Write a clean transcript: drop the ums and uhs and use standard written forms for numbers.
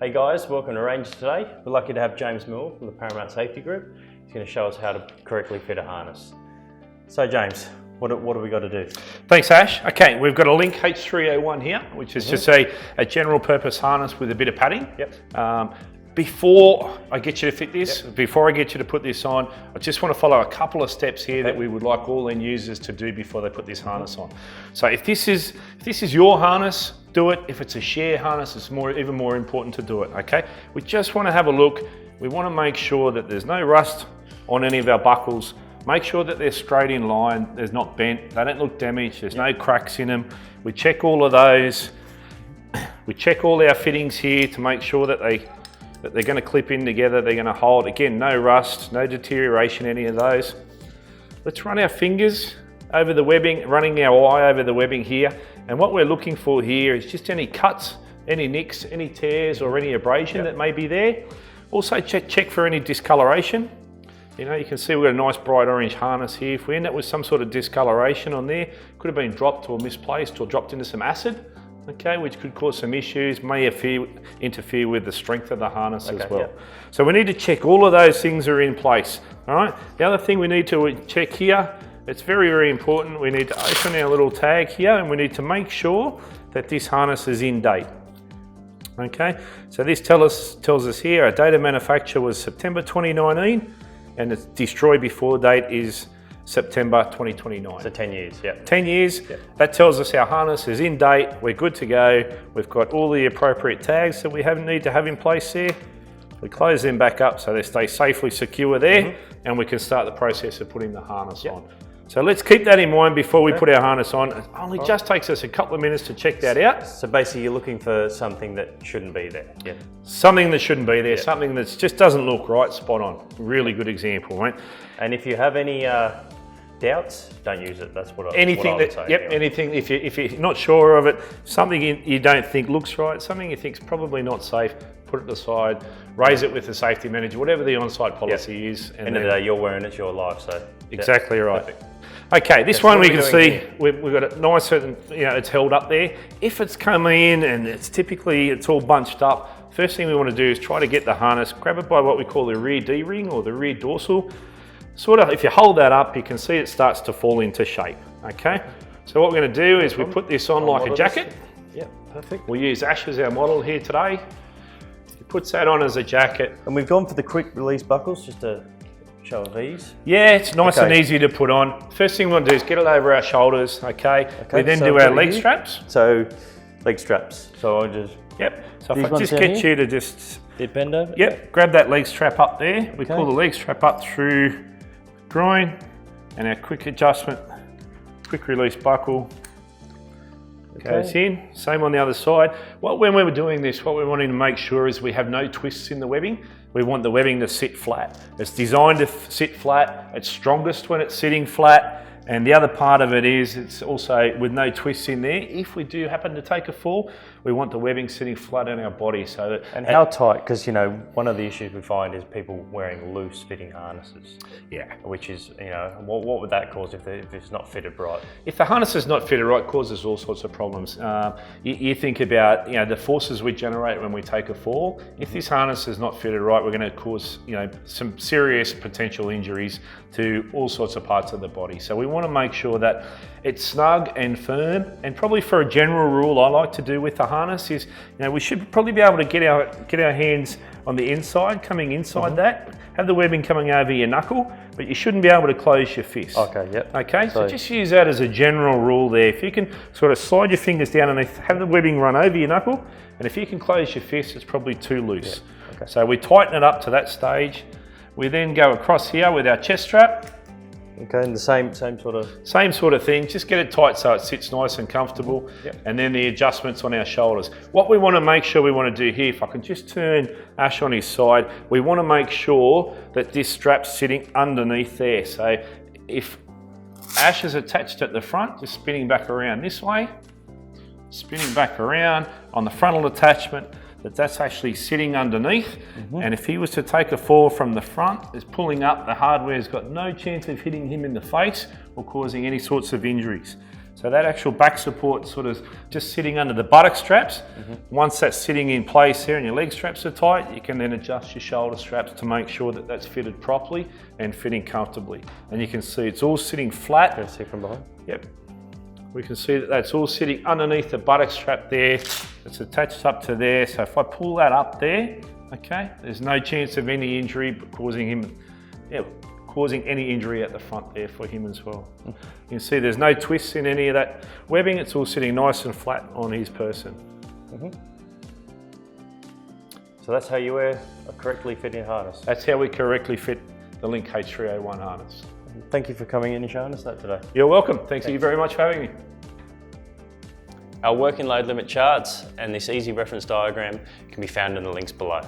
Hey guys, welcome to Range today. We're lucky to have James Moule from the Paramount Safety Group. He's going to show us how to correctly fit a harness. So James, what have we got to do? Thanks Ash. Okay, we've got a Link H301 here, which is just a general purpose harness with a bit of padding. Yep. Before I get you to fit this, before I get you to put this on, I just want to follow a couple of steps here that we would like all end users to do before they put this harness on. So if this is your harness, do it. If it's a share harness, it's even more important to do it, okay? We just want to have a look. We want to make sure that there's no rust on any of our buckles. Make sure that they're straight in line, there's not bent, they don't look damaged, there's no cracks in them. We check all of those. We check all our fittings here to make sure that they're going to clip in together, they're going to hold. Again, no rust, no deterioration, any of those. Let's run our fingers over the webbing, running our eye over the webbing here. And what we're looking for here is just any cuts, any nicks, any tears or any abrasion that may be there. Also check for any discoloration. You know, you can see we've got a nice bright orange harness here. If we end up with some sort of discoloration on there, could have been dropped or misplaced or dropped into some acid. Okay, which could cause some issues, may interfere with the strength of the harness as well. So we need to check all of those things are in place, all right? The other thing we need to check here, it's very, very important, we need to open our little tag here and we need to make sure that this harness is in date. Okay, so this tells us here, our date of manufacture was September 2019 and its destroy before date is September 2029. So 10 years, yeah. 10 years, that tells us our harness is in date, we're good to go, we've got all the appropriate tags that we need to have in place there. We close them back up so they stay safely secure there, and we can start the process of putting the harness on. So let's keep that in mind before we put our harness on. It only just takes us a couple of minutes to check that out. So basically you're looking for something that shouldn't be there. Yeah. Something that shouldn't be there, something that just doesn't look right, spot on. Really good example, right? And if you have any doubts, don't use it. That's what I would say. Anything, if you're not sure of it, something you don't think looks right, something you think's probably not safe, put it aside, raise it with the safety manager, whatever the on-site policy is. And end of the day, you're wearing it, it's your life, so. Exactly right. Perfect. Okay, this one we can see, we've got a nice, it's held up there. If it's coming in and it's all bunched up, first thing we want to do is try to get the harness, grab it by what we call the rear D-ring or the rear dorsal. Sort of, if you hold that up, you can see it starts to fall into shape, okay? So what we're going to do is we put this on like a jacket. Yeah, perfect. We'll use Ash as our model here today. He puts that on as a jacket. And we've gone for the quick release buckles just to show of ease. Yeah, it's nice and easy to put on. First thing we want to do is get it over our shoulders, okay? We then do our leg straps. So, leg straps. So I'll just... Yep, so if I just get you to just... bend over? Yep, grab that leg strap up there. We pull the leg strap up through groin and our quick adjustment, quick release buckle goes in. Same on the other side. When we were doing this, what we're wanting to make sure is we have no twists in the webbing. We want the webbing to sit flat. It's designed to sit flat. It's strongest when it's sitting flat. And the other part of it is it's also with no twists in there. If we do happen to take a fall, we want the webbing sitting flat on our body. So that, and how tight? Because one of the issues we find is people wearing loose fitting harnesses. Yeah. Which is, what would that cause if it's not fitted right? If the harness is not fitted right, it causes all sorts of problems. You think about the forces we generate when we take a fall. If this harness is not fitted right, we're going to cause some serious potential injuries to all sorts of parts of the body. So we want to make sure that it's snug and firm. And probably for a general rule I like to do with the harness is, we should probably be able to get our hands on the inside, coming inside that, have the webbing coming over your knuckle, but you shouldn't be able to close your fist. Okay, yep. Okay, so just use that as a general rule there. If you can sort of slide your fingers down underneath, have the webbing run over your knuckle, and if you can close your fist, it's probably too loose. Yep. Okay. So we tighten it up to that stage. We then go across here with our chest strap. Okay, and the same sort of... Same sort of thing, just get it tight so it sits nice and comfortable. Yep. And then the adjustments on our shoulders. What we want to make sure we want to do here, if I can just turn Ash on his side, we want to make sure that this strap's sitting underneath there. So if Ash is attached at the front, just spinning back around this way, spinning back around on the frontal attachment, that's actually sitting underneath. And if he was to take a fall from the front, it's pulling up, the hardware's got no chance of hitting him in the face or causing any sorts of injuries. So that actual back support sort of just sitting under the buttock straps. Once that's sitting in place there and your leg straps are tight, you can then adjust your shoulder straps to make sure that that's fitted properly and fitting comfortably. And you can see it's all sitting flat. Can I see from behind? Yep. We can see that that's all sitting underneath the buttock strap there. It's attached up to there. So if I pull that up there, okay, there's no chance of any injury causing him, causing any injury at the front there for him as well. You can see there's no twists in any of that webbing. It's all sitting nice and flat on his person. So that's how you wear a correctly fitting harness. That's how we correctly fit the Link H301 harness. Thank you for coming in and showing us that today. You're welcome. Thank you very much for having me. Our working load limit charts and this easy reference diagram can be found in the links below.